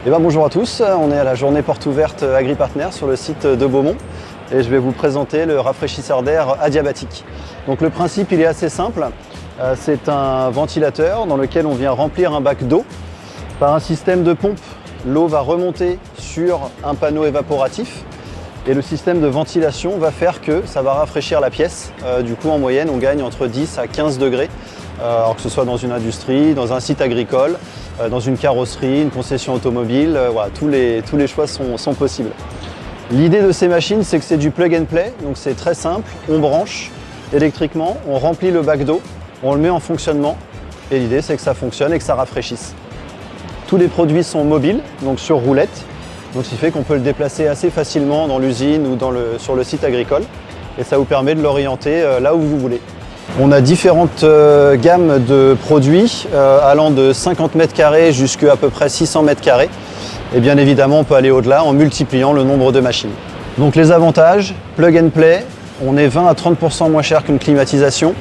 Bonjour à tous, on est à la journée porte ouverte AgriPartner sur le site de Beaumont et je vais vous présenter le rafraîchisseur d'air adiabatique. Donc le principe il est assez simple, c'est un ventilateur dans lequel on vient remplir un bac d'eau. Par un système de pompe, l'eau va remonter sur un panneau évaporatif et le système de ventilation va faire que ça va rafraîchir la pièce. Du coup en moyenne on gagne entre 10 à 15 degrés. Alors que ce soit dans une industrie, dans un site agricole, dans une carrosserie, une concession automobile, voilà, tous les choix sont possibles. L'idée de ces machines, c'est que c'est du plug and play, donc c'est très simple, on branche électriquement, on remplit le bac d'eau, on le met en fonctionnement et l'idée c'est que ça fonctionne et que ça rafraîchisse. Tous les produits sont mobiles, donc sur roulette, donc ce qui fait qu'on peut le déplacer assez facilement dans l'usine ou sur le site agricole et ça vous permet de l'orienter là où vous voulez. On a différentes gammes de produits allant de 50 m² jusqu'à peu près 600 m². Et bien évidemment, on peut aller au-delà en multipliant le nombre de machines. Donc les avantages, plug and play, on est 20 à 30% moins cher qu'une climatisation.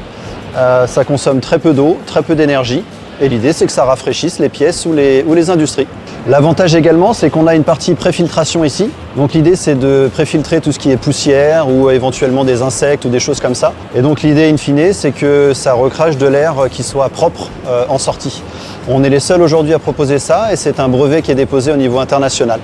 Ça consomme très peu d'eau, très peu d'énergie. Et l'idée, c'est que ça rafraîchisse les pièces ou les industries. L'avantage également, c'est qu'on a une partie préfiltration ici. Donc l'idée, c'est de préfiltrer tout ce qui est poussière ou éventuellement des insectes ou des choses comme ça. Et donc l'idée, in fine, c'est que ça recrache de l'air qui soit propre en sortie. On est les seuls aujourd'hui à proposer ça et c'est un brevet qui est déposé au niveau international.